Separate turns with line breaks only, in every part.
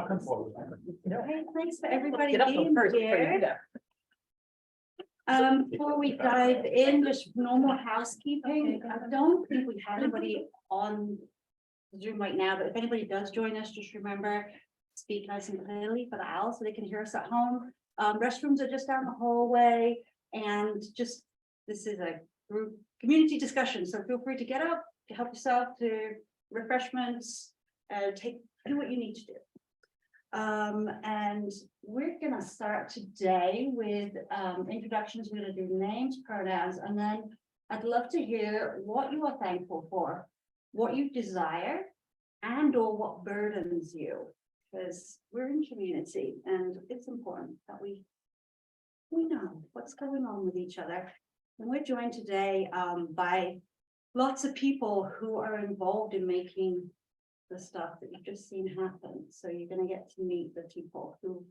Hey, thanks for everybody
Get up
being
first before you do
here. Before we dive in, just normal housekeeping. I don't think we have anybody on Zoom right now, but if anybody does join us, just remember, speak nice and clearly for the owls so they can hear us at home. Restrooms are just down the hallway, and just, this is a group community discussion, so feel free to get up, to help yourself to refreshments, do what you need to do. And we're gonna start today with introductions. We're gonna do names, pronouns, and then I'd love to hear what you are thankful for, what you desire, and or what burdens you, because we're in community and it's important that we know what's going on with each other. And we're joined today by lots of people who are involved in making the stuff that you've just seen happen. So you're going to get to meet the people who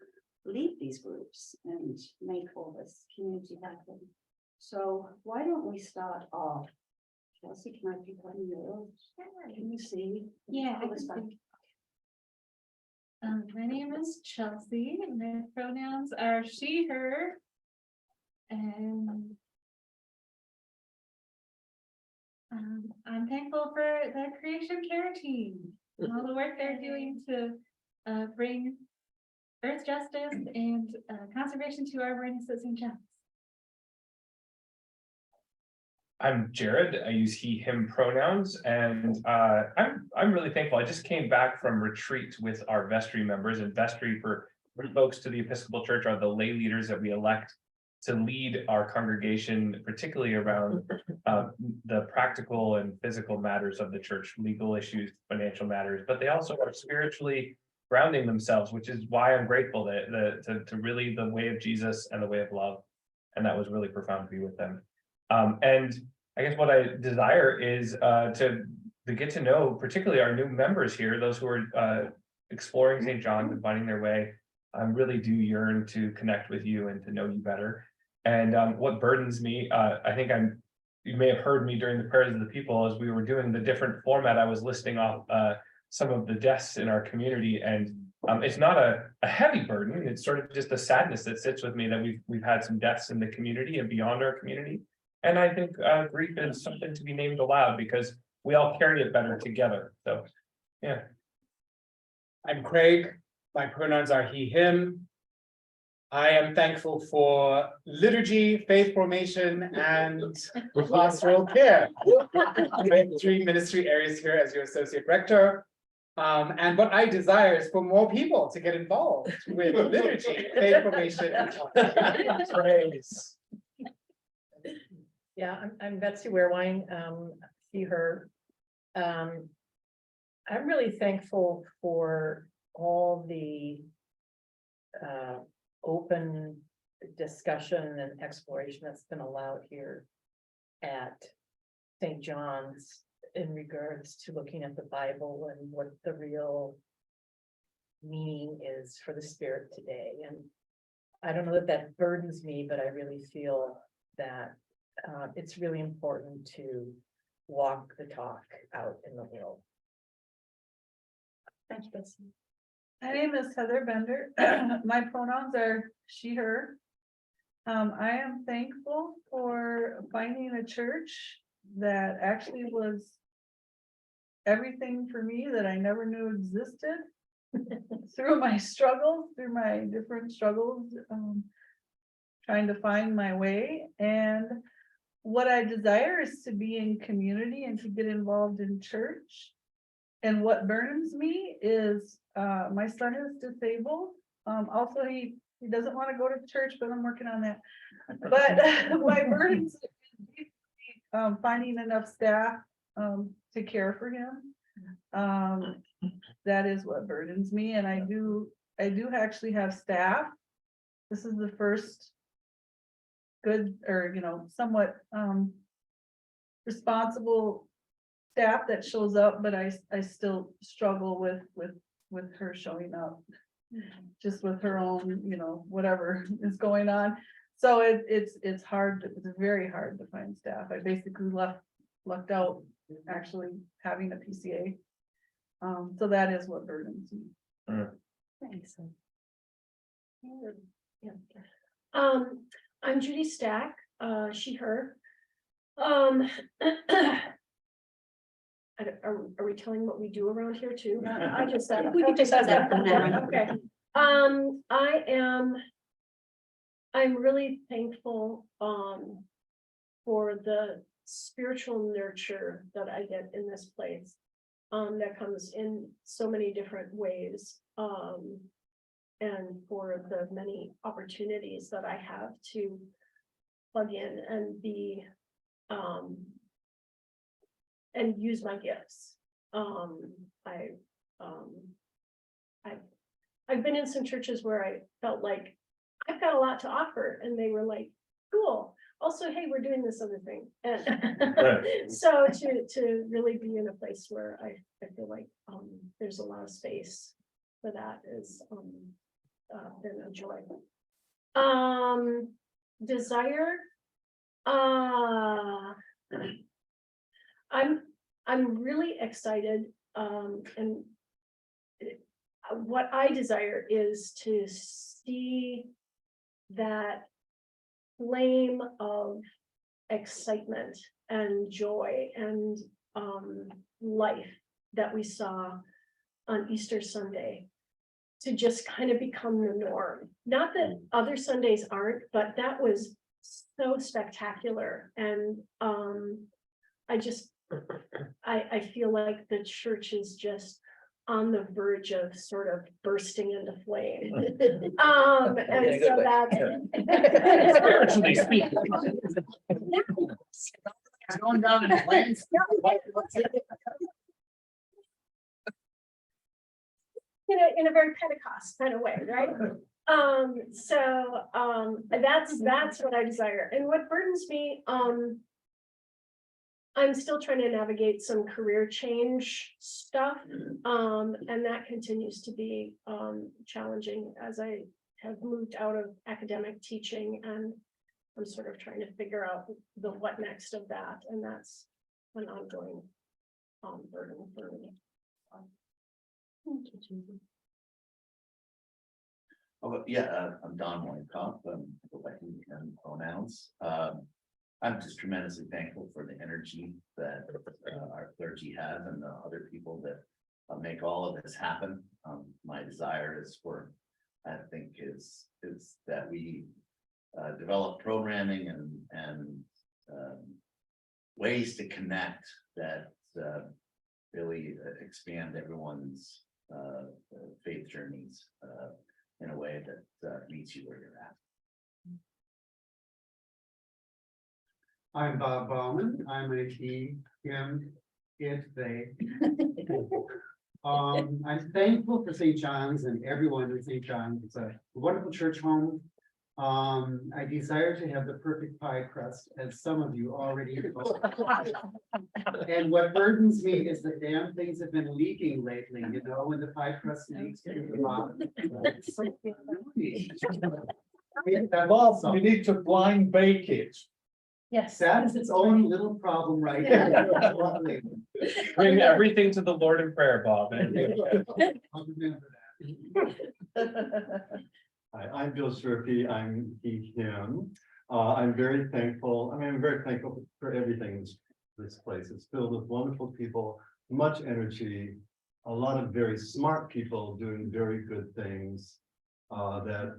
lead these groups and make all this community happen. So why don't we start off? Chelsea, can I pick on you? Can you see?
Yeah,
It was fun.
My name is Chelsea, and my pronouns are she, her, and I'm thankful for the Creation Care Team, and all the work they're doing to bring earth justice and conservation to our awareness at St. John's.
I'm Jared. I use he, him pronouns, and I'm really thankful. I just came back from retreat with our vestry members, and vestry for folks to the Episcopal Church are the lay leaders that we elect to lead our congregation, particularly around the practical and physical matters of the church, legal issues, financial matters, but they also are spiritually grounding themselves, which is why I'm grateful that to really the way of Jesus and the way of love, and that was really profound to be with them. And I guess what I desire is to get to know particularly our new members here, those who are exploring St. John's and finding their way. I really do yearn to connect with you and to know you better. And what burdens me, I think you may have heard me during the prayers of the people as we were doing the different format. I was listing off some of the deaths in our community, and it's not a heavy burden. It's sort of just a sadness that sits with me that we've had some deaths in the community and beyond our community. And I think grief is something to be named aloud because we all carry it better together. So, yeah.
I'm Craig. My pronouns are he, him. I am thankful for liturgy, faith formation, and pastoral care. I have 3 ministry areas here as your associate rector. And what I desire is for more people to get involved with liturgy, faith formation, and praise.
Yeah, I'm Betsy Wehrwein, she, her. I'm really thankful for all the open discussion and exploration that's been allowed here at St. John's in regards to looking at the Bible and what the real meaning is for the Spirit today. And I don't know that burdens me, but I really feel that it's really important to walk the talk out in the world.
Thank you, Betsy.
My name is Heather Bender. My pronouns are she, her. I am thankful for finding a church that actually was everything for me that I never knew existed. Through my struggles, through my different struggles, trying to find my way. And what I desire is to be in community and to get involved in church. And what burdens me is my son is disabled. Also, he doesn't want to go to church, but I'm working on that. But my burdens is finding enough staff to care for him. That is what burdens me, and I do actually have staff. This is the first good, or somewhat responsible staff that shows up, but I still struggle with her showing up, just with her own, whatever is going on. So it's hard. It's very hard to find staff. I basically lucked out actually having a PCA. So that is what burdens me.
Lisa.
I'm Judy Stack, she, her. Are we telling what we do around here too? I just said.
We can just have that for now.
Okay, I'm really thankful, for the spiritual nurture that I get in this place. That comes in so many different ways. And for the many opportunities that I have to plug in and be, and use my gifts. I've been in some churches where I felt like I've got a lot to offer, and they were like, cool. Also, hey, we're doing this other thing. And so to really be in a place where I feel like there's a lot of space for that is been a joy. Desire. I'm really excited, and what I desire is to see that flame of excitement and joy and life that we saw on Easter Sunday to just kind of become the norm. Not that other Sundays aren't, but that was so spectacular. And I feel like the church is just on the verge of sort of bursting into flame. And so that's
Spiritually speaking.
It's going down in flames.
in a very Pentecost kind of way, right? That's what I desire. And what burdens me, I'm still trying to navigate some career change stuff. And that continues to be challenging as I have moved out of academic teaching, and I'm sort of trying to figure out the what next of that. And that's an ongoing burden for me. Thank you, Judy.
Oh, yeah, I'm Don Waycott, and pronouns. I'm just tremendously thankful for the energy that our clergy has and the other people that make all of this happen. My desire is for, I think, is that we develop programming and ways to connect that really expand everyone's faith journeys in a way that meets you where you're at.
I'm Bob Bauman. I'm a he, him, it, they. I'm thankful for St. John's and everyone in St. John's. It's a wonderful church home. I desire to have the perfect pie crust, as some of you already know. And what burdens me is the damn things have been leaking lately, you know, when the pie crust leaks through the bottom.
Bob, you need to blind bake it.
Yes.
That is its own little problem right there.
Bring everything to the Lord in prayer, Bob.
I'll remember that.
Hi, I'm Bill Sherpy. I'm he, him. I'm very thankful. I'm very thankful for everything this place. It's filled with wonderful people, much energy, a lot of very smart people doing very good things. That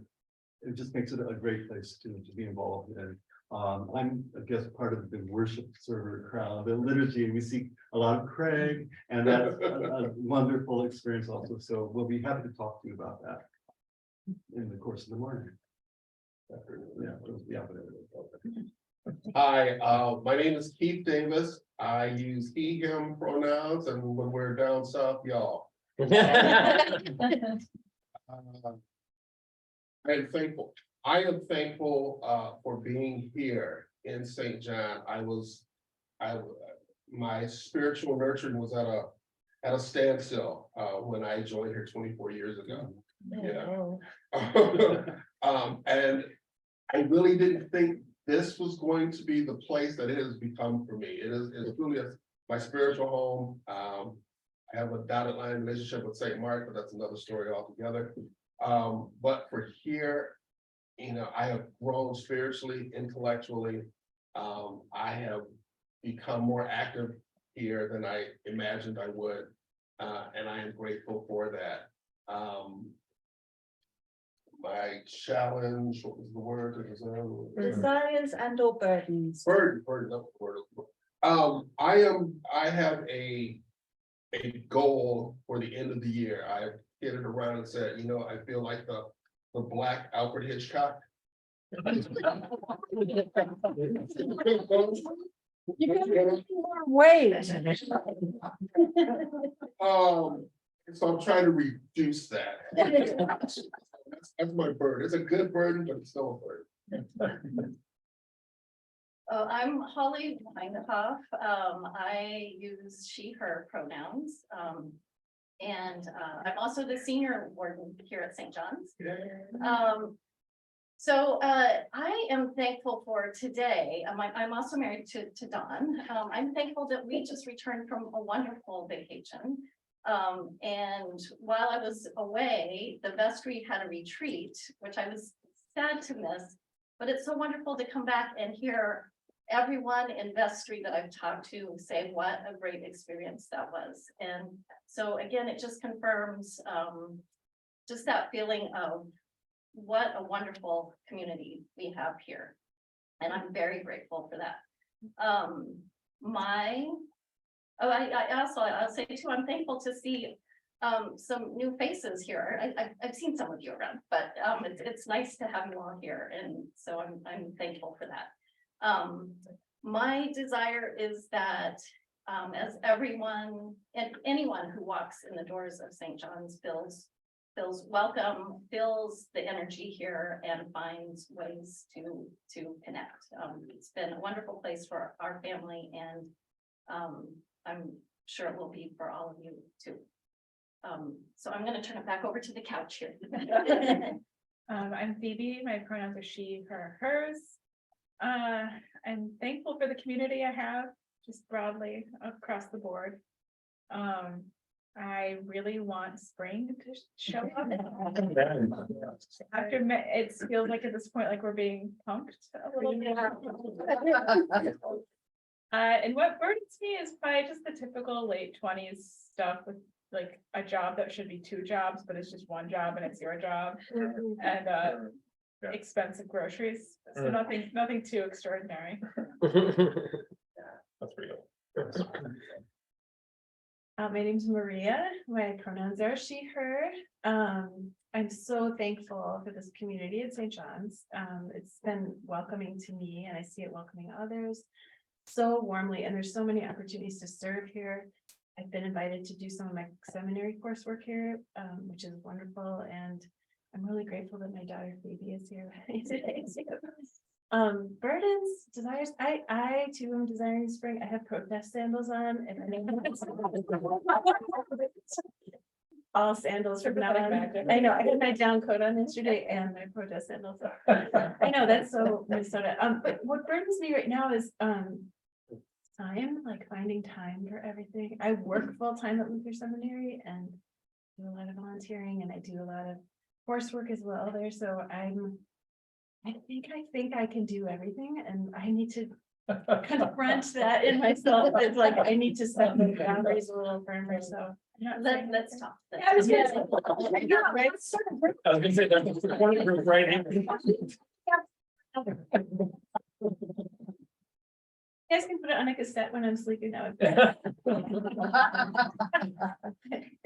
it just makes it a great place to be involved in. I'm, I guess, part of the worship server crowd, the liturgy. We see a lot of Craig, and that's a wonderful experience also. So we'll be happy to talk to you about that in the course of the morning.
Hi, my name is Keith Davis. I use he, him pronouns, and when we're down south, y'all. I am thankful for being here in St. John. My spiritual nurturing was at a standstill when I joined here 24 years ago. Yeah. And I really didn't think this was going to be the place that it has become for me. It's really my spiritual home. I have a dotted line relationship with St. Mark, but that's another story altogether. But for here, you know, I have grown spiritually, intellectually. I have become more active here than I imagined I would. And I am grateful for that. My challenge, what was the word? It was,
Resilience and or burdens.
burden, not the word. I have a goal for the end of the year. I hit it around and said, you know, I feel like the black Alfred Hitchcock.
Wait.
So I'm trying to reduce that. That's my burden. It's a good burden, but it's still a burden.
I'm Holly Weinhoff. I use she, her pronouns. And I'm also the senior warden here at St. John's. So I am thankful for today. I'm also married to Dawn. I'm thankful that we just returned from a wonderful vacation. And while I was away, the vestry had a retreat, which I was sad to miss. But it's so wonderful to come back and hear everyone in vestry that I've talked to say what a great experience that was. And so again, it just confirms just that feeling of what a wonderful community we have here. And I'm very grateful for that. I'll say too, I'm thankful to see some new faces here. I've seen some of you around, but it's nice to have you all here. And so I'm thankful for that. My desire is that as everyone and anyone who walks in the doors of St. John's feels welcome, feels the energy here, and finds ways to connect. It's been a wonderful place for our family, and I'm sure it will be for all of you too. So I'm going to turn it back over to the couch here.
I'm Phoebe. My pronouns are she, her, hers. I'm thankful for the community I have, just broadly across the board. I really want spring to show up. After it feels like at this point, like we're being punked a little bit. And what burdens me is probably just the typical late 20s stuff with like a job that should be 2 jobs, but it's just 1 job and it's your job. And expensive groceries. So nothing too extraordinary.
That's real.
My name's Maria. My pronouns are she, her. I'm so thankful for this community at St. John's. It's been welcoming to me, and I see it welcoming others so warmly. And there's so many opportunities to serve here. I've been invited to do some of my seminary coursework here, which is wonderful. And I'm really grateful that my daughter Phoebe is here today. Burdens, desires. I too am desiring spring. I have protest sandals on, and all sandals from now on. I know I had my down coat on yesterday and my protest sandals. I know that's so Minnesota. But what burdens me right now is time, like finding time for everything. I work full time at Luther Seminary and do a lot of volunteering, and I do a lot of coursework as well there. So I think I can do everything, and I need to confront that in myself. It's like I need to set the boundaries a little firmer. So
Let's talk.
I was gonna say,
I was gonna say, there's a corner group right here.
you guys can put it on a cassette when I'm sleeping now. Thank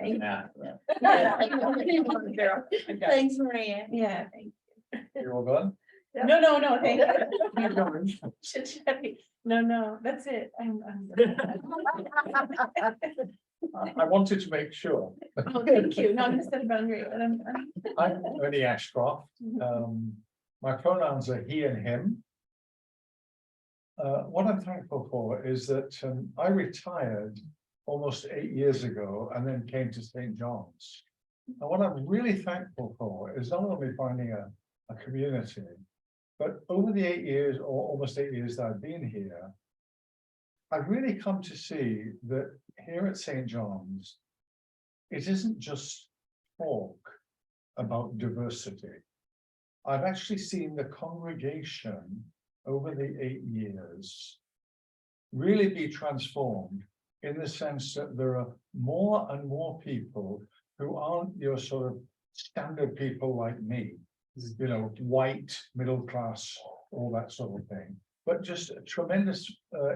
you.
Thanks, Maria.
Yeah, thank
You're all good?
you. No, thank you. No, that's it.
I wanted to make sure.
Oh, thank you. No, I'm gonna set a boundary, but I'm.
I'm Ernie Ashcroft. My pronouns are he and him. What I'm thankful for is that I retired almost 8 years ago and then came to St. John's. And what I'm really thankful for is not only finding a community, but over the 8 years or almost 8 years that I've been here, I've really come to see that here at St. John's, it isn't just talk about diversity. I've actually seen the congregation over the 8 years really be transformed in the sense that there are more and more people who aren't your sort of standard people like me, you know, white, middle class, all that sort of thing, but just a tremendous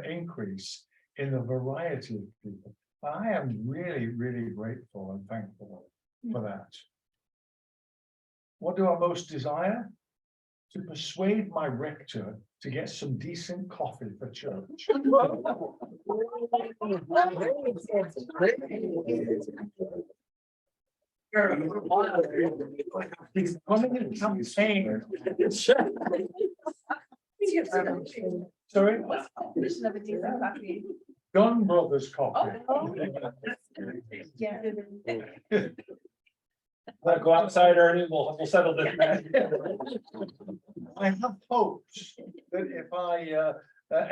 increase in the variety of people. I am really, really grateful and thankful for that. What do I most desire? To persuade my rector to get some decent coffee for church. He's running a campaign. Sorry? Gun Brothers coffee.
Yeah.
Wanna go outside, Ernie, we'll settle this.
I have hopes that if I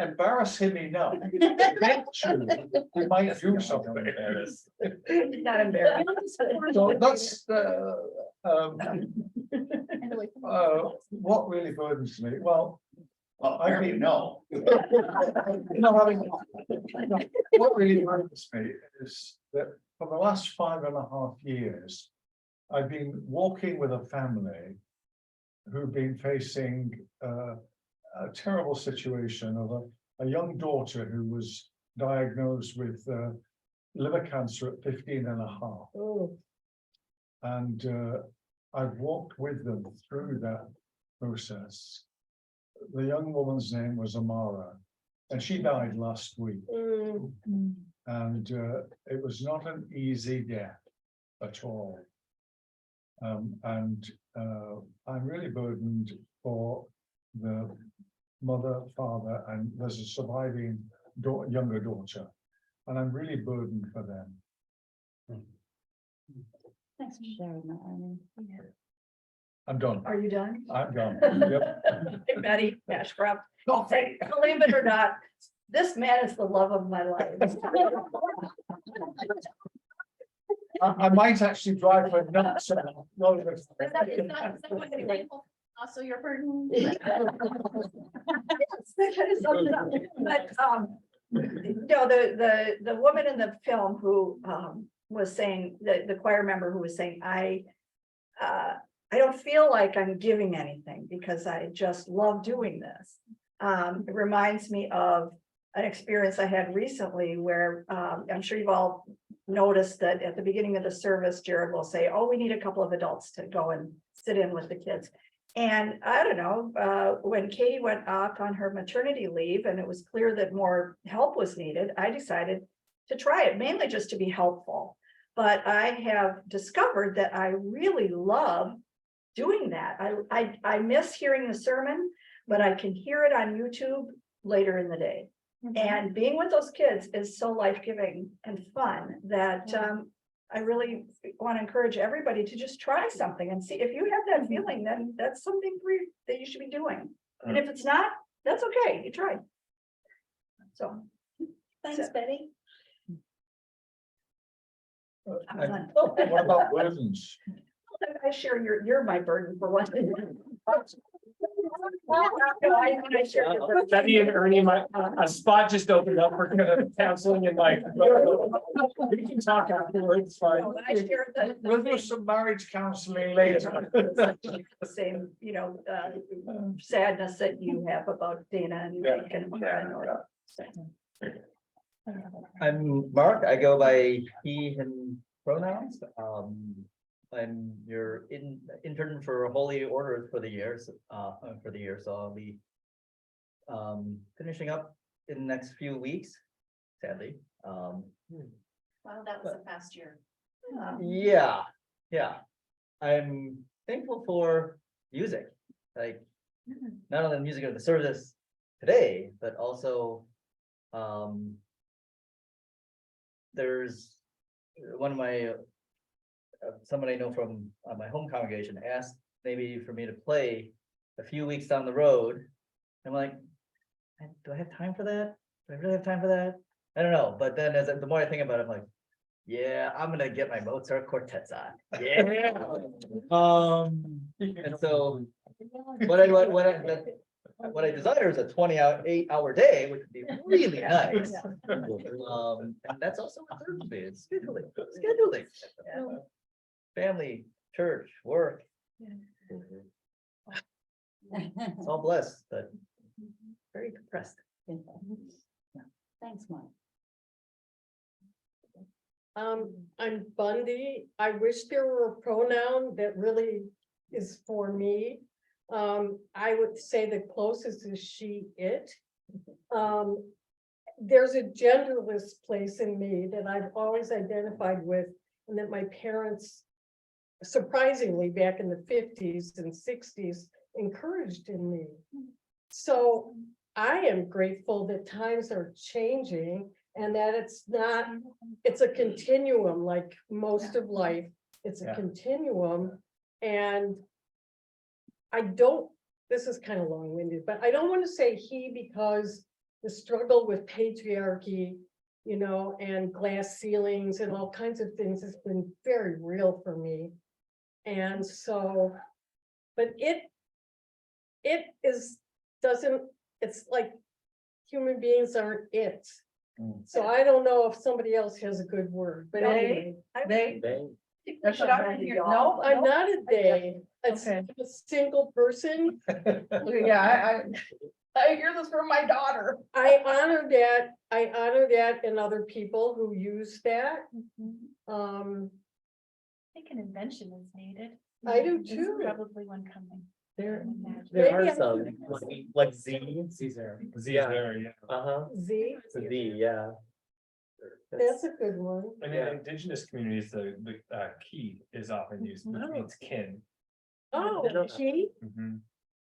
embarrass him enough, eventually he might do something.
Not embarrassed.
So that's what really burdens me. Well, I mean,
no.
what really burdens me is that for the last 5.5 years, I've been walking with a family who've been facing a terrible situation of a young daughter who was diagnosed with liver cancer at 15.5.
Oh.
And I've walked with them through that process. The young woman's name was Amara, and she died last week. And it was not an easy death at all. And I'm really burdened for the mother, father, and there's a surviving younger daughter. And I'm really burdened for them.
Thanks for sharing that, Ernie.
I'm done.
Are you done?
I'm done. Yep.
Hey, Betty Ashcroft,
Coffee.
believe it or not, this man is the love of my life.
I might actually drive her nuts.
Also your burden.
But, no, the woman in the film who, was saying, the choir member who was saying, I don't feel like I'm giving anything because I just love doing this. It reminds me of an experience I had recently where, I'm sure you've all noticed that at the beginning of the service, Jared will say, oh, we need a couple of adults to go and sit in with the kids. And I don't know, when Katie went off on her maternity leave and it was clear that more help was needed, I decided to try it, mainly just to be helpful. But I have discovered that I really love doing that. I miss hearing the sermon, but I can hear it on YouTube later in the day. And being with those kids is so life-giving and fun that I really want to encourage everybody to just try something and see if you have that feeling, then that's something for you that you should be doing. And if it's not, that's okay, you tried. So.
Thanks, Betty.
I'm done.
What about burdens?
I share you're my burden for one thing.
Betty and Ernie, a spot just opened up for kind of counseling and like, we can talk afterwards, fine.
I share the
We'll do some marriage counseling later.
the same, sadness that you have about Dana and Mike and.
I'm Mark. I go by he, him pronouns. I'm your intern for Holy Orders for the year. So I'll be finishing up in the next few weeks, sadly.
Wow, that was a fast year.
Yeah. I'm thankful for music, like not only the music of the service today, but also there's one of my someone I know from my home congregation asked maybe for me to play a few weeks down the road. I'm like, do I have time for that? Do I really have time for that? I don't know. But then the more I think about it, I'm like, yeah, I'm gonna get my Mozart quartets on. Yeah. And so what I desire is a 8-hour day, which would be really nice. And that's also a third thing, it's scheduling. Family, church, work, it's all blessed, but very compressed.
Thanks, Mike.
I'm Bundy. I wish there were a pronoun that really is for me. I would say the closest is she, it. There's a genderless place in me that I've always identified with, and that my parents, surprisingly, back in the 50s and 60s, encouraged in me. So I am grateful that times are changing and that it's a continuum, like most of life, it's a continuum. And this is kind of long-winded, but I don't want to say he, because the struggle with patriarchy, and glass ceilings and all kinds of things has been very real for me. And so, but it's like human beings aren't it. So I don't know if somebody else has a good word, but anyway.
No,
I'm not a they, it's
Okay.
a single person.
Yeah, I hear this from my daughter.
I honor that in other people who use that.
I think an invention is needed.
I do
There's
too.
Probably one coming.
There
Maybe
are
I
some, like Z,
Caesar.
Z,
Z, yeah.
that's a good one.
And in indigenous communities, the key is often used, which means kin.
Oh, key,
Mhm.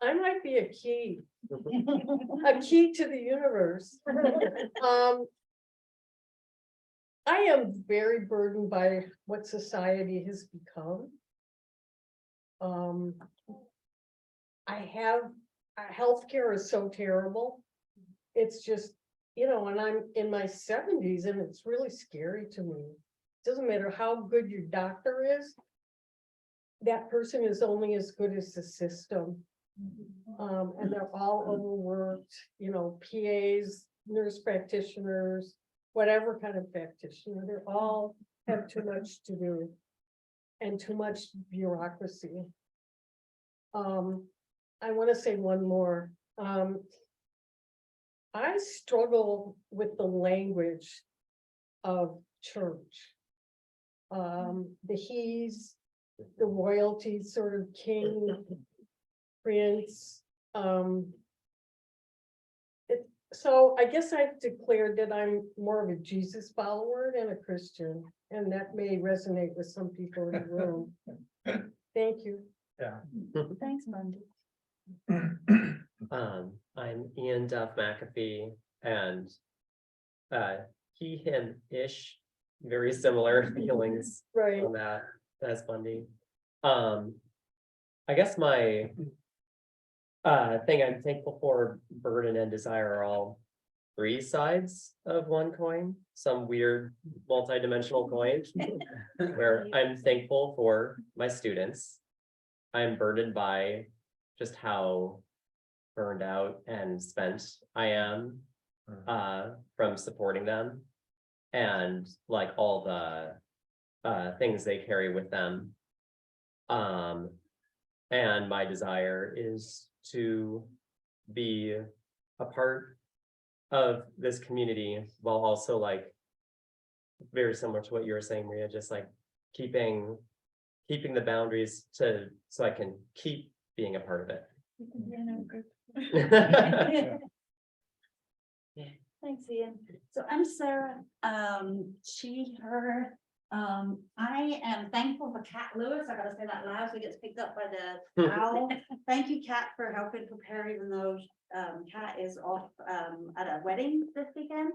I might be a key, a key to the universe. I am very burdened by what society has become. Healthcare is so terrible. It's just, and I'm in my 70s and it's really scary to me. Doesn't matter how good your doctor is. That person is only as good as the system. And they're all overworked, PAs, nurse practitioners, whatever kind of practitioner, they all have too much to do. And too much bureaucracy. I want to say one more. I struggle with the language of church. The he's, the royalty, sort of king, prince. So I guess I've declared that I'm more of a Jesus follower than a Christian, and that may resonate with some people in the room. Thank you.
Thanks, Mandy.
I'm Ian Duff McAfee, and he, him-ish, very similar feelings
Right.
on that as Bundy. I guess my thing I'm thankful for, burden and desire, are all three sides of one coin, some weird multi-dimensional coin, where I'm thankful for my students. I'm burdened by just how burned out and spent I am from supporting them, and like all the things they carry with them. And my desire is to be a part of this community, while also, like, very similar to what you were saying, Maria, just like keeping the boundaries so I can keep being a part of it.
Thanks, Ian. So I'm Sarah, she, her. I am thankful for Kat Lewis. I gotta say that loud so it gets picked up by the owl. Thank you, Kat, for helping prepare, even though Kat is off at a wedding this weekend.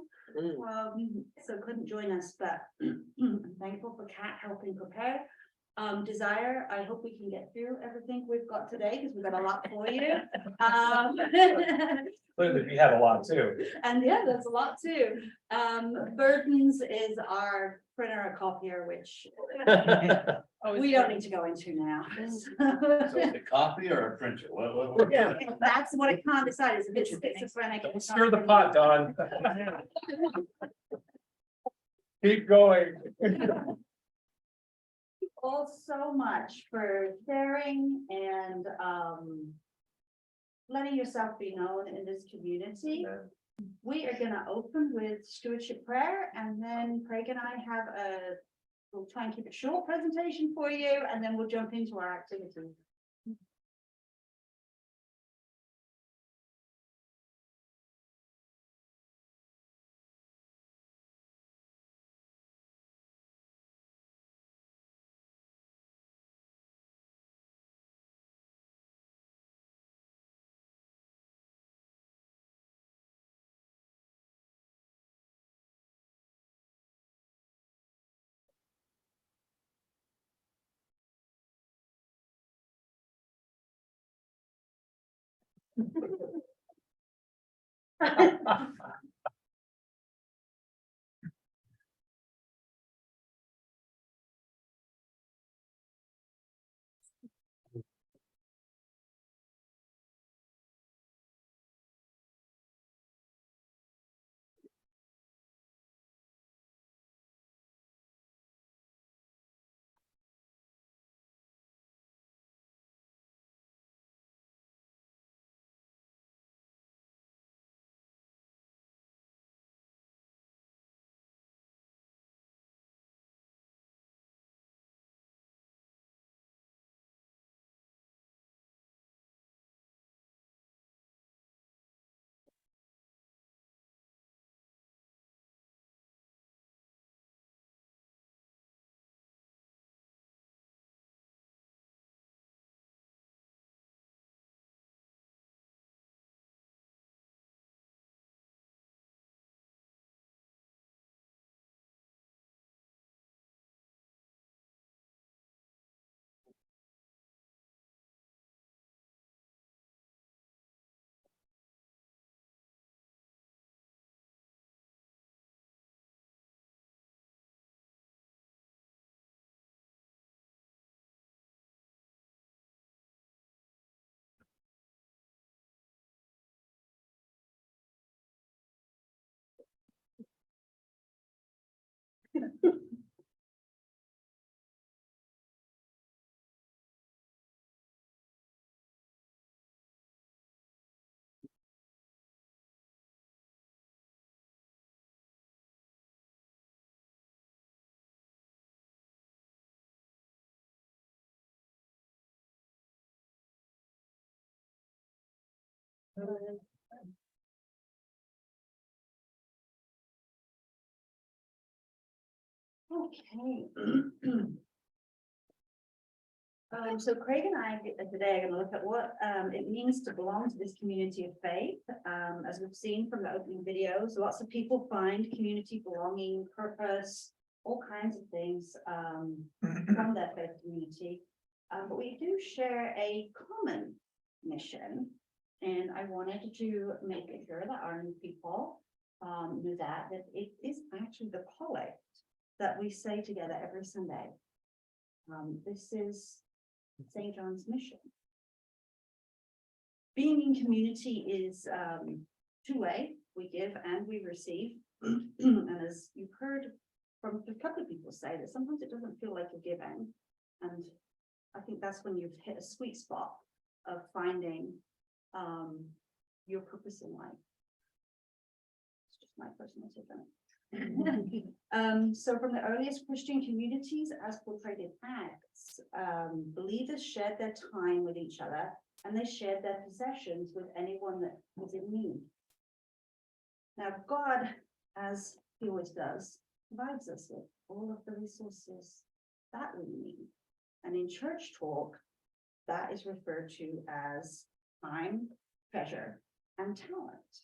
So couldn't join us, but I'm thankful for Kat helping prepare. Desire, I hope we can get through everything we've got today, because we've got a lot for you.
Clearly, we have a lot too.
And yeah, there's a lot too. Burdens is our printer, a copier, which
Always
we don't need to go into now.
So is it copy or a printer? What?
Yeah, that's what I can't decide is if it's schizophrenic.
Don't stir the pot, Don. Keep going.
All so much for sharing and letting yourself be known in this community. We are gonna open with stewardship prayer, and then Craig and I have we'll try and keep a short presentation for you, and then we'll jump into our activity. Okay. So Craig and I today are going to look at what it means to belong to this community of faith. As we've seen from the opening videos, lots of people find community belonging, purpose, all kinds of things from their faith community. But we do share a common mission, and I wanted to make sure that our new people knew that it is actually the collect that we say together every Sunday. This is St. John's mission. Being in community is two-way. We give and we receive. And as you've heard from a couple of people say that sometimes it doesn't feel like you're giving. And I think that's when you've hit a sweet spot of finding your purpose in life. It's just my personal take on it. So from the earliest Christian communities as portrayed in Acts, believers shared their time with each other, and they shared their possessions with anyone that was in need. Now God, as he always does, provides us with all of the resources that we need. And in church talk, that is referred to as time, treasure, and talent.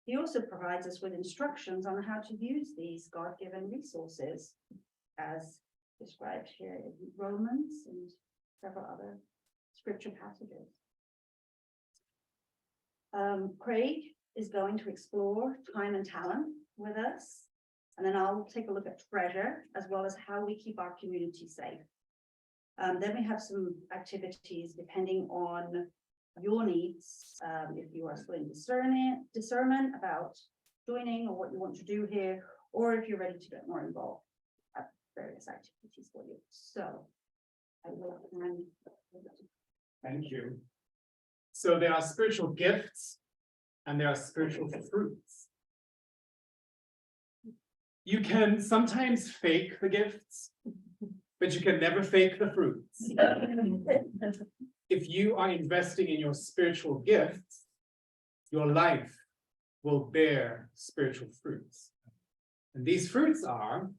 He also provides us with instructions on how to use these God-given resources as described here in Romans and several other scripture passages. Craig is going to explore time and talent with us. And then I'll take a look at treasure, as well as how we keep our community safe. Then we have some activities depending on your needs. If you are still in discernment about joining or what you want to do here, or if you're ready to get more involved. Various activities for you. So I will hand.
Thank you. So there are spiritual gifts and there are spiritual fruits. You can sometimes fake the gifts, but you can never fake the fruits. If you are investing in your spiritual gifts, your life will bear spiritual fruits. And these fruits are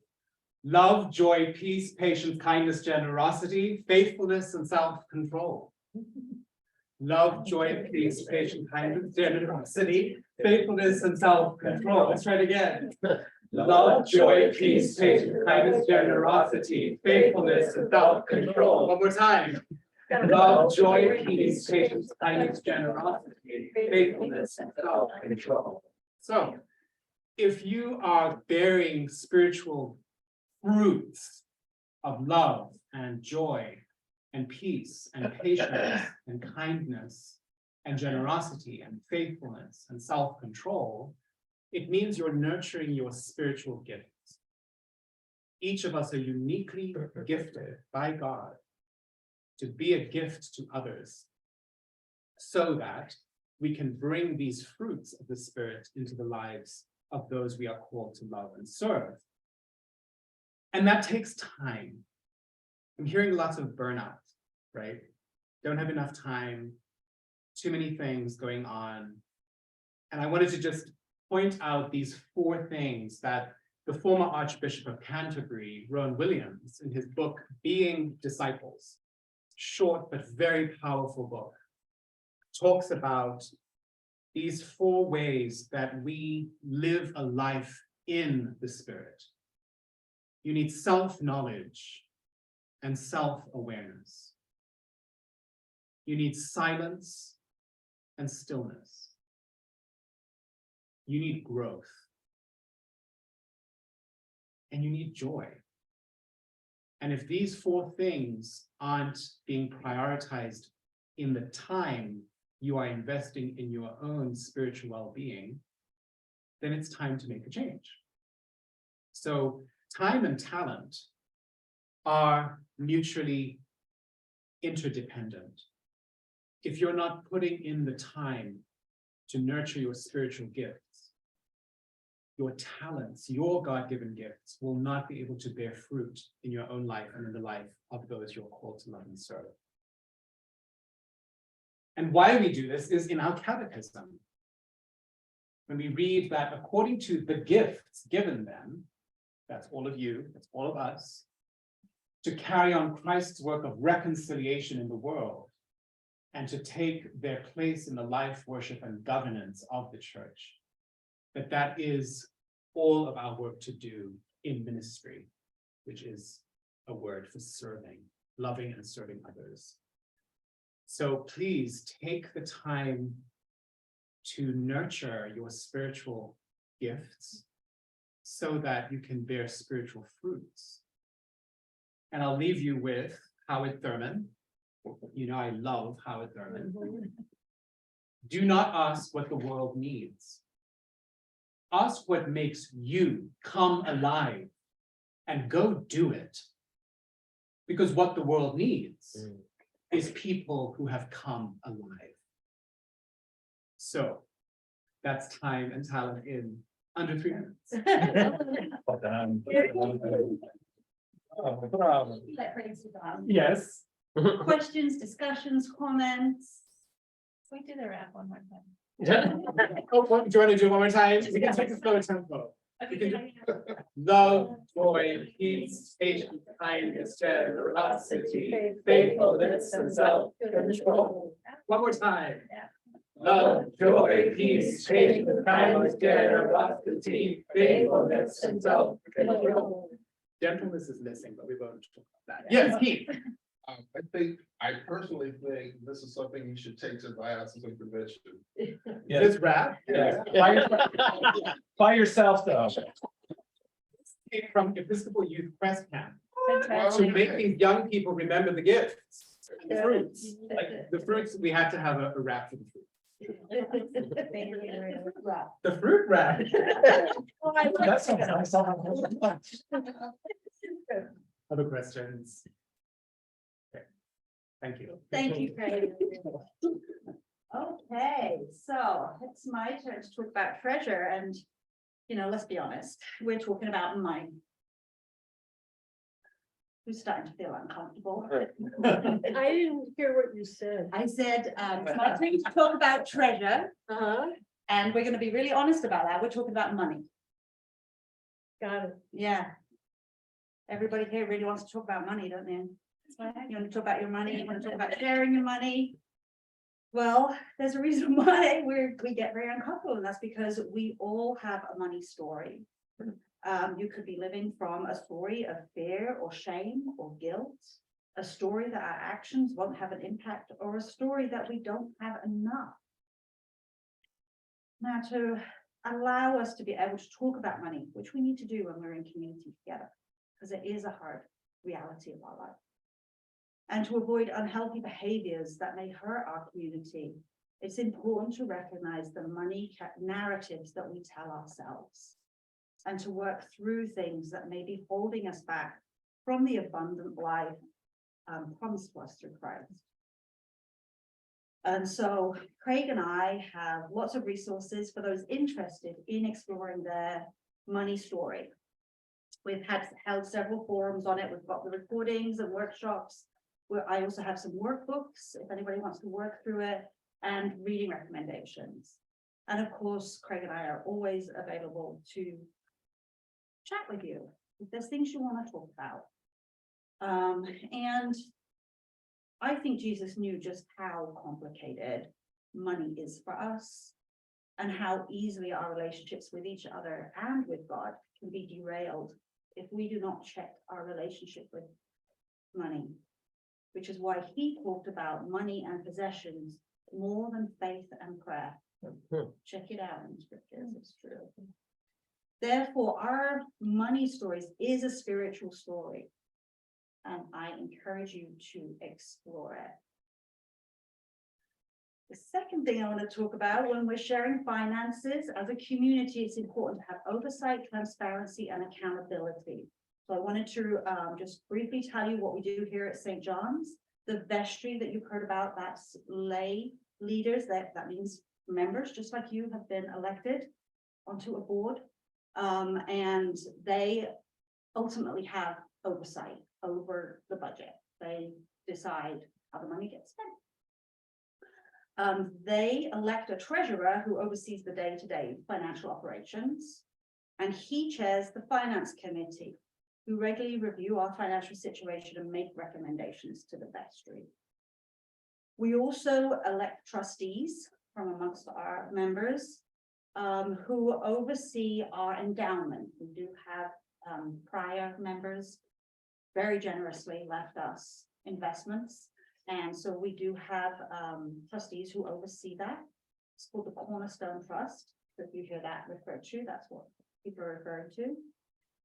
love, joy, peace, patience, kindness, generosity, faithfulness, and self-control. Love, joy, peace, patience, kindness, generosity, faithfulness, and self-control. Let's try it again. Love, joy, peace, patience, kindness, generosity, faithfulness, and self-control. One more time. Love, joy, peace, patience, kindness, generosity, faithfulness, and self-control. So, if you are bearing spiritual fruits of love and joy and peace and patience and kindness and generosity and faithfulness and self-control, it means you're nurturing your spiritual gifts. Each of us are uniquely gifted by God to be a gift to others so that we can bring these fruits of the Spirit into the lives of those we are called to love and serve. And that takes time. I'm hearing lots of burnout, right? Don't have enough time, too many things going on. And I wanted to just point out these 4 things that the former Archbishop of Canterbury, Rowan Williams, in his book, Being Disciples, short but very powerful book, talks about these 4 ways that we live a life in the Spirit. You need self-knowledge and self-awareness. You need silence and stillness. You need growth. And you need joy. And if these 4 things aren't being prioritized in the time you are investing in your own spiritual well-being, then it's time to make a change. So time and talent are mutually interdependent. If you're not putting in the time to nurture your spiritual gifts, your talents, your God-given gifts will not be able to bear fruit in your own life and in the life of those you're called to love and serve. And why we do this is in our catechism. When we read that according to the gifts given them, that's all of you, that's all of us, to carry on Christ's work of reconciliation in the world and to take their place in the life, worship, and governance of the church, that is all of our work to do in ministry, which is a word for serving, loving and serving others. So please take the time to nurture your spiritual gifts so that you can bear spiritual fruits. And I'll leave you with Howard Thurman. You know, I love Howard Thurman. Do not ask what the world needs. Ask what makes you come alive and go do it. Because what the world needs is people who have come alive. So that's time and talent in under 3 minutes.
Well done.
Yes.
Questions, discussions, comments?
We do the rap one more time.
Oh, do you want to do it one more time? We can take a slower tempo. We can do love, joy, peace, patience, kindness, generosity, faithfulness, and self-control. One more time. Love, joy, peace, patience, kindness, generosity, faithfulness, and self-control. Gentleness is missing, but we won't talk about that. Yes, Keith.
I personally think this is something you should take to diocesan convention.
This rap?
Yeah. By yourself, though.
came from Episcopal Youth Press Camp. To
Fantastic.
make these young people remember the gifts, the
Yeah.
fruits, like the fruits, we had to have a wrap for the fruit. The fruit wrap.
That sounds nice.
Other questions? Okay. Thank you.
Thank you, Craig. Okay, so it's my turn to talk about treasure and, you know, let's be honest, we're talking about money. Who's starting to feel uncomfortable?
I didn't hear what you said.
I said, it's my turn to talk about treasure,
Uh-huh,
and we're gonna be really honest about that. We're talking about money.
got it.
Yeah. Everybody here really wants to talk about money, don't they? You want to talk about your money, you want to talk about sharing your money. Well, there's a reason why we get very uncomfortable, and that's because we all have a money story. You could be living from a story of fear or shame or guilt, a story that our actions won't have an impact, or a story that we don't have enough. Now, to allow us to be able to talk about money, which we need to do when we're in community together, because it is a hard reality of our life. And to avoid unhealthy behaviors that may hurt our community, it's important to recognize the money narratives that we tell ourselves, and to work through things that may be holding us back from the abundant life promised to us through Christ. And so Craig and I have lots of resources for those interested in exploring their money story. We've held several forums on it. We've got the recordings and workshops. Where I also have some workbooks, if anybody wants to work through it, and reading recommendations. And of course, Craig and I are always available to chat with you if there's things you want to talk about. And I think Jesus knew just how complicated money is for us, and how easily our relationships with each other and with God can be derailed if we do not check our relationship with money. Which is why he talked about money and possessions more than faith and prayer. Check it out in the scriptures, it's true. Therefore, our money stories is a spiritual story, and I encourage you to explore it. The second thing I want to talk about when we're sharing finances as a community, it's important to have oversight, transparency, and accountability. So I wanted to just briefly tell you what we do here at St. John's. The vestry that you've heard about, that's lay leaders, that means members, just like you have been elected onto a board. And they ultimately have oversight over the budget. They decide how the money gets spent. They elect a treasurer who oversees the day-to-day financial operations, and he chairs the finance committee, who regularly review our financial situation and make recommendations to the vestry. We also elect trustees from amongst our members who oversee our endowment. We do have prior members very generously left us investments. And so we do have trustees who oversee that. It's called the Cornerstone Trust. If you hear that referred to, that's what people are referring to.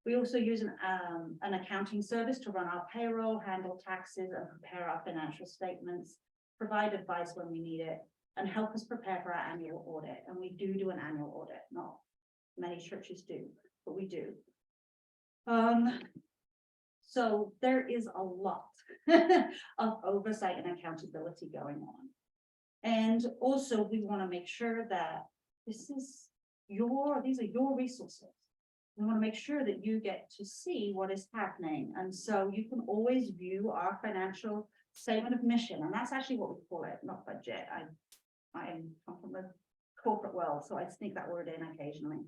We also use an accounting service to run our payroll, handle taxes, and prepare our financial statements, provide advice when we need it, and help us prepare for our annual audit. And we do an annual audit. Not many churches do, but we do. So there is a lot of oversight and accountability going on. And also we want to make sure that these are your resources. We want to make sure that you get to see what is happening. And so you can always view our financial statement of mission. And that's actually what we call it, not budget. I come from the corporate world, so I sneak that word in occasionally.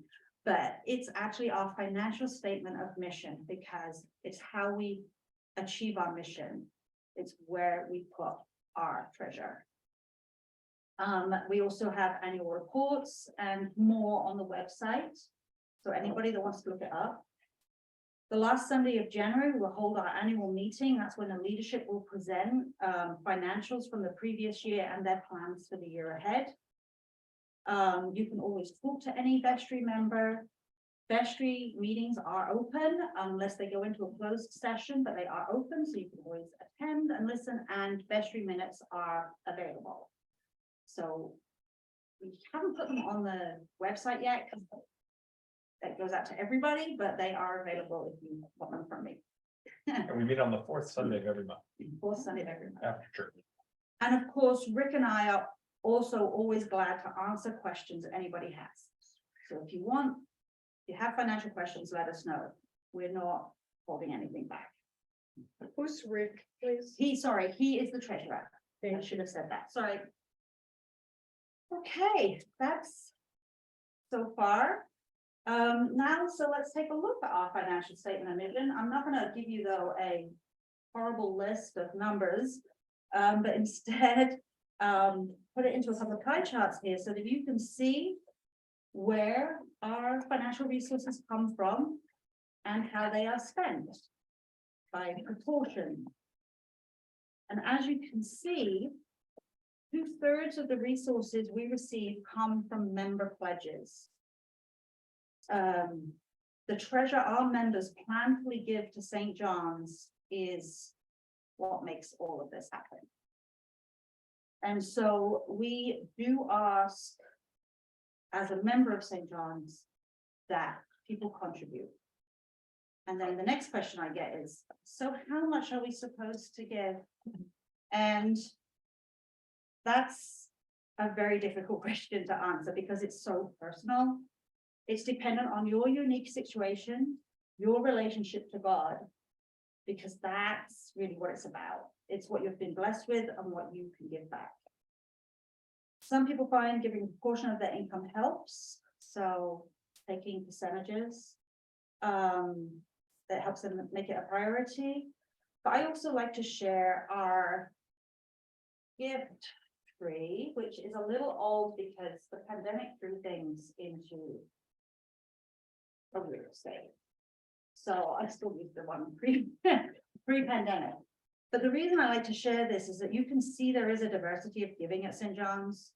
But it's actually our financial statement of mission, because it's how we achieve our mission. It's where we put our treasure. We also have annual reports and more on the website. So anybody that wants to look it up. The last Sunday of January, we'll hold our annual meeting. That's when the leadership will present financials from the previous year and their plans for the year ahead. You can always talk to any vestry member. vestry meetings are open unless they go into a closed session, but they are open, so you can always attend and listen, and vestry minutes are available. So we haven't put them on the website yet, because that goes out to everybody, but they are available if you want them from me.
And we meet on the fourth Sunday of every month
Fourth Sunday of every month.
after church.
And of course, Rick and I are also always glad to answer questions that anybody has. So if you want, if you have financial questions, let us know. We're not holding anything back.
Who's Rick, please?
He is the treasurer. I should have said that, sorry. Okay, that's so far. Now, so let's take a look at our financial statement and vision. I'm not gonna give you though a horrible list of numbers, but instead, put it into a couple of pie charts here so that you can see where our financial resources come from and how they are spent by proportion. And as you can see, 2/3 of the resources we receive come from member pledges. The treasure our members planfully give to St. John's is what makes all of this happen. And so we do ask, as a member of St. John's, that people contribute. And then the next question I get is, so how much are we supposed to give? And that's a very difficult question to answer because it's so personal. It's dependent on your unique situation, your relationship to God, because that's really what it's about. It's what you've been blessed with and what you can give back. Some people find giving a portion of their income helps, so taking percentages, that helps them make it a priority. But I also like to share our gift tree, which is a little old because the pandemic threw things into a weird state. So I still use the one pre-pandemic. But the reason I like to share this is that you can see there is a diversity of giving at St. John's,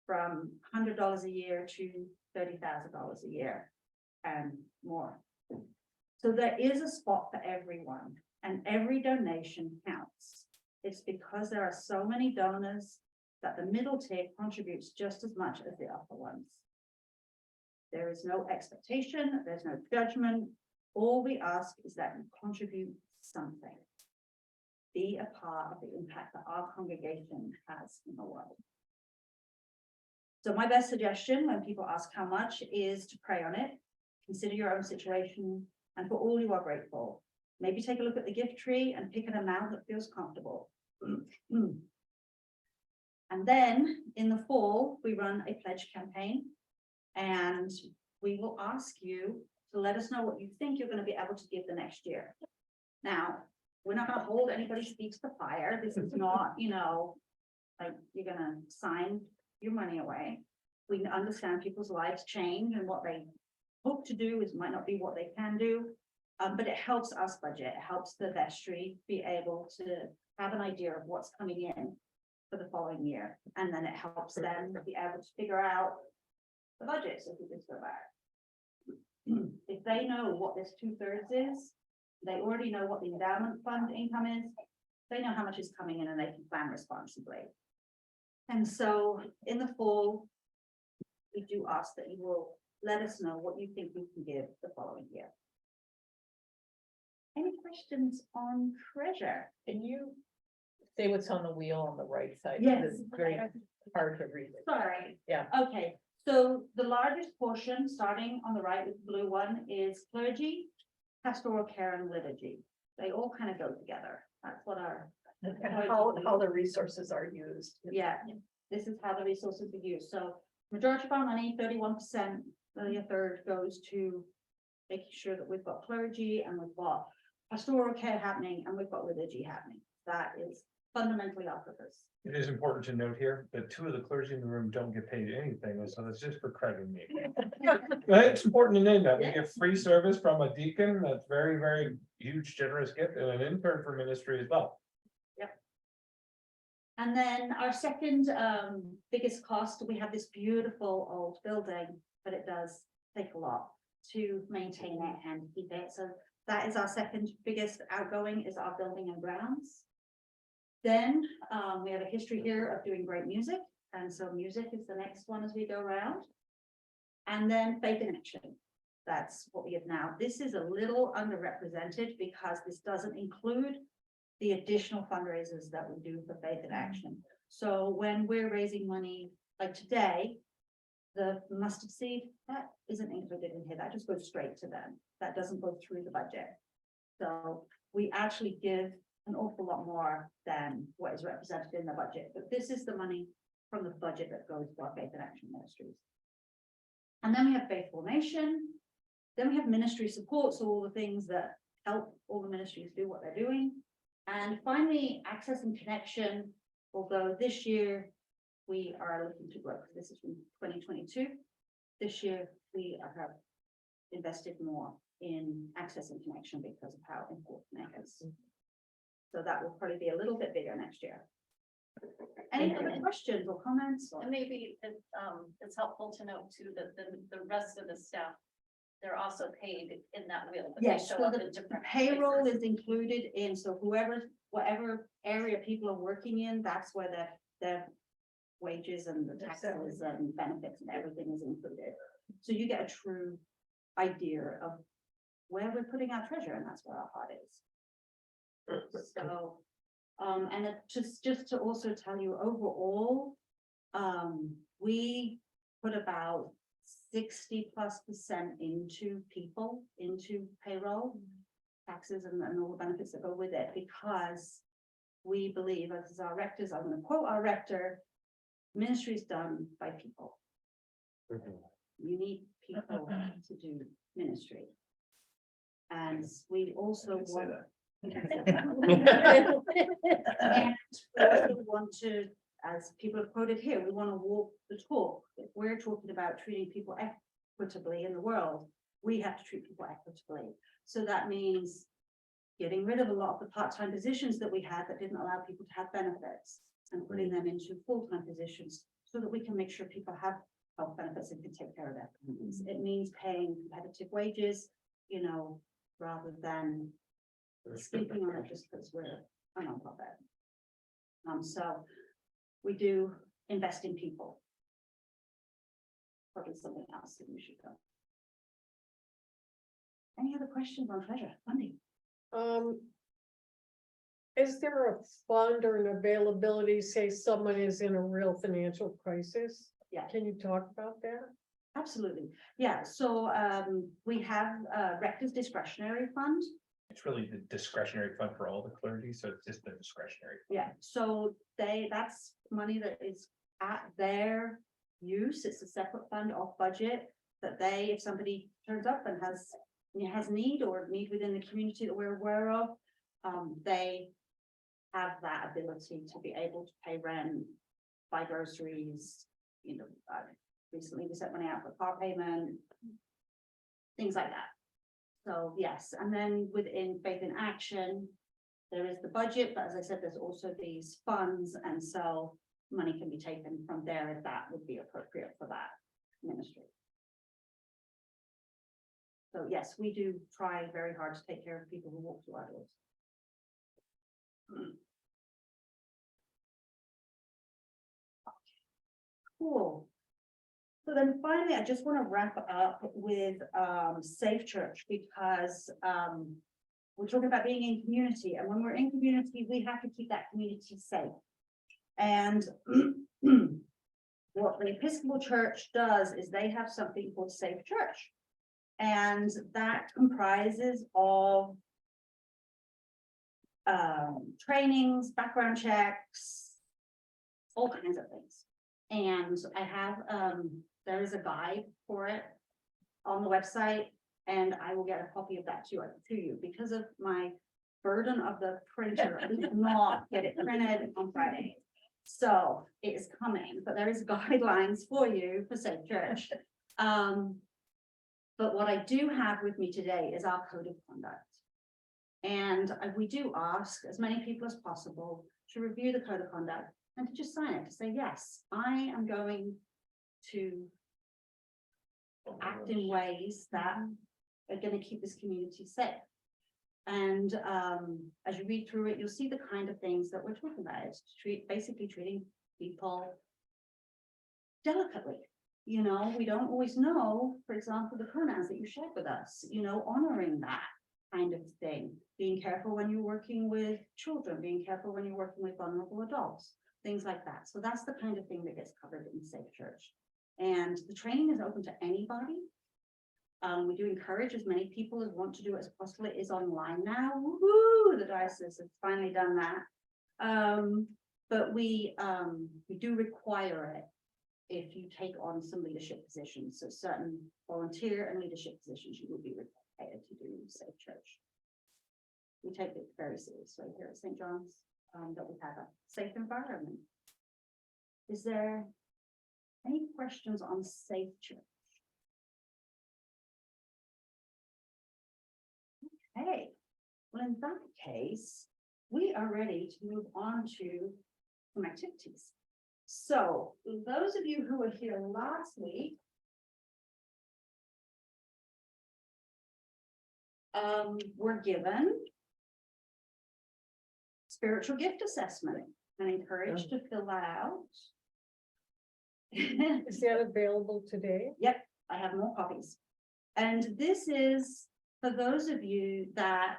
from $100 a year to $30,000 a year and more. So there is a spot for everyone, and every donation counts. It's because there are so many donors that the middle tier contributes just as much as the upper ones. There is no expectation, there's no judgment. All we ask is that you contribute something. Be a part of the impact that our congregation has in the world. So my best suggestion when people ask how much is to pray on it, consider your own situation, and for all you are grateful. Maybe take a look at the gift tree and pick an amount that feels comfortable. And then in the fall, we run a pledge campaign, and we will ask you to let us know what you think you're going to be able to give the next year. Now, we're not going to hold anybody's feet to the fire. This is not, like you're going to sign your money away. We understand people's lives change, and what they hope to do might not be what they can do. But it helps us budget. It helps the vestry be able to have an idea of what's coming in for the following year. And then it helps them be able to figure out the budgets if we just go back. If they know what this 2/3 is, they already know what the endowment fund income is, they know how much is coming in and they can plan responsibly. And so in the fall, we do ask that you will let us know what you think we can give the following year. Any questions on treasure?
Can you say what's on the wheel on the right side?
Yes.
It's very hard to read it.
Sorry.
Yeah.
Okay, so the largest portion, starting on the right with the blue one, is clergy, pastoral care, and liturgy. They all kind of go together. That's what our.
And how the resources are used.
Yeah, this is how the resources are used. So majority of our money, 31%, nearly a third, goes to making sure that we've got clergy and we've got pastoral care happening and we've got liturgy happening. That is fundamentally our purpose.
It is important to note here that 2 of the clergy in the room don't get paid anything, so that's just for Craig and me. But it's important to name that we get free service from a deacon. That's very, very huge, generous gift, and an intern for ministry as well.
And then our second biggest cost, we have this beautiful old building, but it does take a lot. to maintain it and keep it. So that is our second biggest outgoing, is our building and grounds. Then we have a history here of doing great music, and so music is the next one as we go around. And then faith in action. That's what we have now. This is a little underrepresented because this doesn't include the additional fundraisers that we do for faith in action. So when we're raising money, like today, the mustard seed, that isn't included in here. That just goes straight to them. That doesn't go through the budget. So we actually give an awful lot more than what is represented in the budget. But this is the money from the budget that goes to our faith in action ministries. And then we have faith formation. Then we have ministry support, so all the things that help all the ministries do what they're doing. And finally, access and connection, although this year we are looking to grow, because this is from 2022. This year we have invested more in access and connection because of how important it is. So that will probably be a little bit bigger next year. Any other questions or comments?
And maybe it's helpful to note too, that the rest of the staff, they're also paid in that wheel. But they
Yes,
show
so
up
the
in different
payroll
places.
is included in, so whatever area people are working in, that's where their wages and the taxes and benefits and everything is included. So you get a true idea of where we're putting our treasure, and that's where our heart is. So, and it just to also tell you overall, we put about 60+% into people, into payroll, taxes and all the benefits that go with it, because we believe, as our rectors, I'm going to quote our rector, ministry is done by people. You need people to do ministry. And we also want and we also want to, as people have quoted here, we want to walk the talk. If we're talking about treating people equitably in the world, we have to treat people equitably. So that means getting rid of a lot of the part-time positions that we had that didn't allow people to have benefits, and putting them into full-time positions so that we can make sure people have health benefits and can take care of their families. It means paying competitive wages, you know, rather than skimping on it just because we're a nonprofit. So we do invest in people. Probably something else that we should go. Any other questions on treasure funding?
Is there a fund or an availability, say someone is in a real financial crisis?
Yeah.
Can you talk about that?
Absolutely. Yeah, so we have a rector's discretionary fund.
It's really the discretionary fund for all the clergy, so it's just the discretionary.
Yeah, so that's money that is at their use. It's a separate fund off budget that if somebody turns up and has need or need within the community that we're aware of, they have that ability to be able to pay rent, buy groceries, you know, recently we sent money out for car payment, things like that. So yes, and then within Faith in Action, there is the budget, but as I said, there's also these funds, and so money can be taken from there if that would be appropriate for that ministry. So yes, we do try very hard to take care of people who walk through our doors. Cool. So then finally, I just want to wrap up with Safe Church, because we're talking about being in community, and when we're in community, we have to keep that community safe. And what the Episcopal Church does is they have something called Safe Church, and that comprises of trainings, background checks, all kinds of things. And I have there is a guide for it on the website, and I will get a copy of that to you. Because of my burden of the printer, I did not get it printed on Friday. So it is coming, but there is guidelines for you for Safe Church. But what I do have with me today is our code of conduct. And we do ask as many people as possible to review the code of conduct and to just sign it, to say, yes, I am going to act in ways that are gonna keep this community safe. And as you read through it, you'll see the kind of things that we're talking about. It's basically treating people delicately. You know, we don't always know, for example, the pronouns that you shared with us, you know, honoring that kind of thing. Being careful when you're working with children, being careful when you're working with vulnerable adults, things like that. So that's the kind of thing that gets covered in Safe Church. And the training is open to anybody. We do encourage as many people as want to do it as possible. It is online now. Woohoo! The diocese has finally done that. But we do require it if you take on some leadership positions. So certain volunteer and leadership positions, you will be required to do Safe Church. We take it very seriously here at St. John's, that we have a safe environment. Is there any questions on Safe Church? Okay, well, in that case, we are ready to move on to some activities. So those of you who were here last week, were given spiritual gift assessment and encouraged to fill that out.
Is that available today?
Yep, I have more copies. And this is for those of you that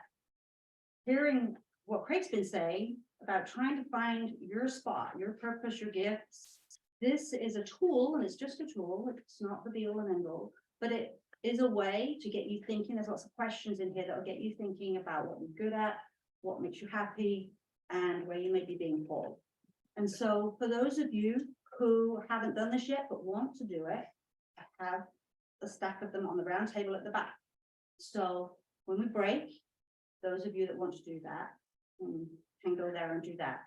hearing what Craig's been saying about trying to find your spot, your purpose, your gifts. This is a tool, and it's just a tool. It's not the be all and end all, but it is a way to get you thinking. There's lots of questions in here that will get you thinking about what you're good at, what makes you happy, and where you may be being called. And so for those of you who haven't done this yet but want to do it, I have a stack of them on the round table at the back. So when we break, those of you that want to do that can go there and do that.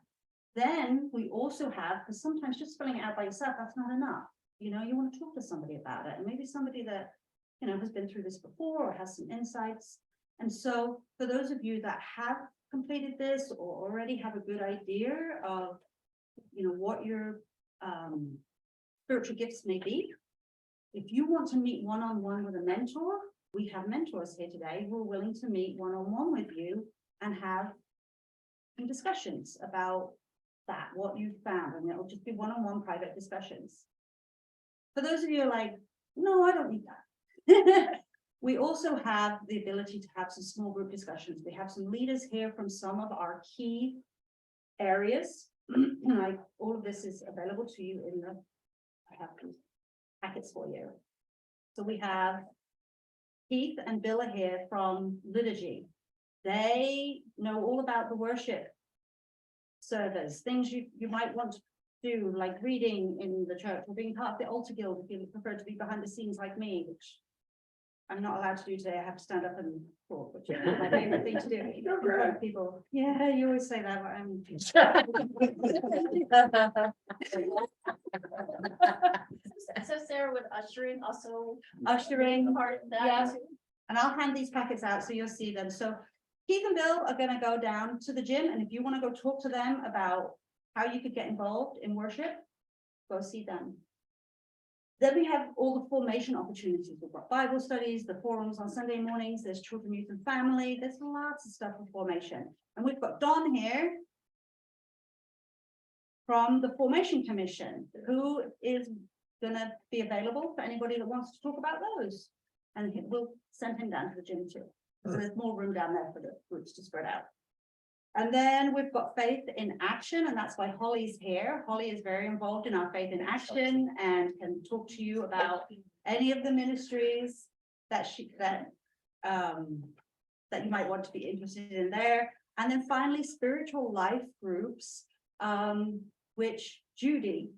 Then we also have, because sometimes just filling it out by yourself, that's not enough. You know, you want to talk to somebody about it, and maybe somebody that, you know, has been through this before or has some insights. And so for those of you that have completed this or already have a good idea of, you know, what your spiritual gifts may be, if you want to meet one-on-one with a mentor, we have mentors here today who are willing to meet one-on-one with you and have some discussions about that, what you've found, and it'll just be one-on-one private discussions. For those of you who are like, no, I don't need that. We also have the ability to have some small group discussions. We have some leaders here from some of our key areas. Like all of this is available to you in the, I have these packets for you. So we have Keith and Bill are here from liturgy. They know all about the worship service, things you might want to do, like reading in the church or being part of the altar guild if you prefer to be behind the scenes like me, which I'm not allowed to do today. I have to stand up and talk, which is my favorite thing to do in front of people. Yeah, you always say that, but I'm
So Sarah would ushering also.
ushering,
Part of that.
yeah. And I'll hand these packets out so you'll see them. So Keith and Bill are going to go down to the gym, and if you want to go talk to them about how you could get involved in worship, go see them. Then we have all the formation opportunities. We've got Bible studies, the forums on Sunday mornings, there's children, youth and family, there's lots of stuff for formation. And we've got Don here from the Formation Commission, who is gonna be available for anybody that wants to talk about those. And we'll send him down to the gym too. So there's more room down there for the groups to spread out. And then we've got Faith in Action, and that's why Holly's here. Holly is very involved in our Faith in Action and can talk to you about any of the ministries that that you might want to be interested in there. And then finally, spiritual life groups, which Judy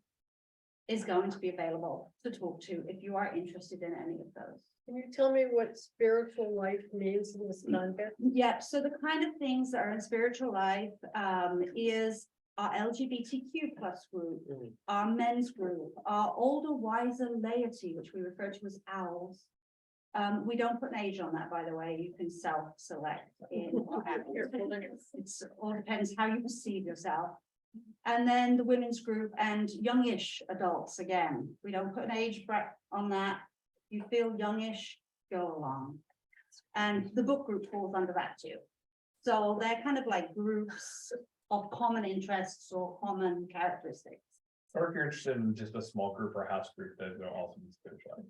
is going to be available to talk to if you are interested in any of those.
Can you tell me what spiritual life means in this context?
Yeah, so the kind of things that are in spiritual life is our LGBTQ plus group, our men's group, our older, wiser laity, which we refer to as owls. We don't put an age on that, by the way. You can self-select in what happens. It's all depends how you perceive yourself. And then the women's group and youngish adults, again, we don't put an age bracket on that. you feel youngish, go along. And the book group falls under that too. So they're kind of like groups of common interests or common characteristics.
Or if you're interested in just a small group or house group, that will also be spiritual.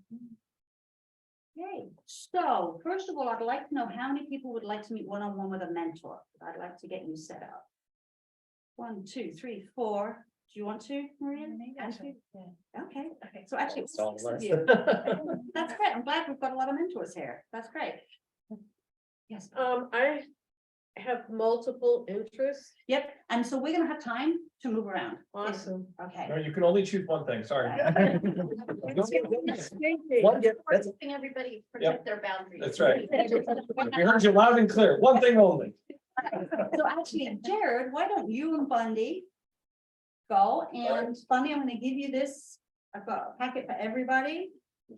Okay, so first of all, I'd like to know how many people would like to meet one-on-one with a mentor. I'd like to get you set up. 1, 2, 3, 4. Do you want to, Maria? Andrew? Okay, so actually, it's
It's all
6 of
less.
you. That's great. I'm glad we've got a lot of mentors here. That's great. Yes.
I have multiple interests.
Yep, and so we're gonna have time to move around.
Awesome.
Okay.
No, you can only choose one thing, sorry.
We're helping everybody protect their boundaries.
That's right. We heard you loud and clear, one thing only.
So actually, Jared, why don't you and Bundy go, and Bundy, I'm gonna give you this, I've got a packet for everybody.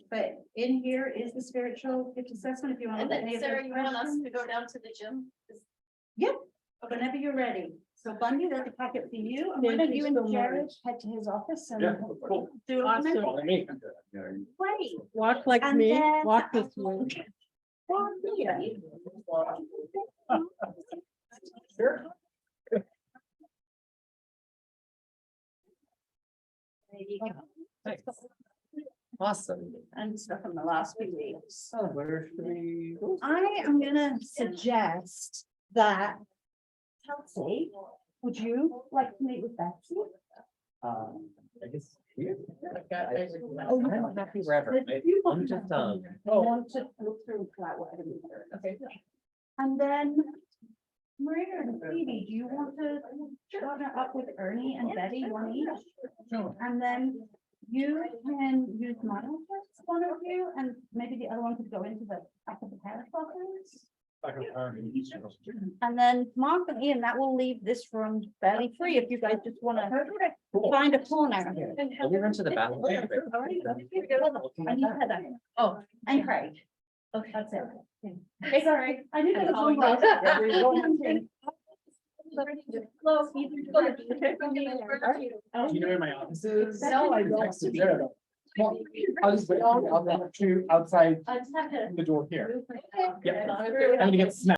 But in here is the spiritual gift assessment, if you want
And
to.
then Sarah, you want us to go down to the gym?
Yep, whenever you're ready. So Bundy, there's a packet for you, and why don't you and Jared head to his office and
Yeah, cool.
do a
Awesome.
mental.
Follow me.
Great.
Walk like
And
me,
then-
walk this way.
Sure.
There you go.
Thanks.
Awesome.
And stuff from the last few weeks.
So where should we?
I am gonna suggest that. Kelsey, would you like to meet with Betsy?
I guess here.
Oh, you
I'm happy wherever. I'm just,
I want to look through that whatever. Okay. And then. Maria and Phoebe, do you want to partner up with Ernie and Betty, one each? And then you can use my office, one of you, and maybe the other one could go into the back of the parish office. And then Mark and Ian, that will leave this room fairly free if you guys just wanna find a corner.
Will we run to the bathroom?
I need Heather. Oh, and Craig. Okay, that's it. Hey, sorry. I knew there was one more.
Do you know where my office is?
No, I don't.
Next to Jared. Well, I'll just wait, I'll go to outside
I just have to.
the door here.
Okay.
Yeah. I'm gonna get snapped.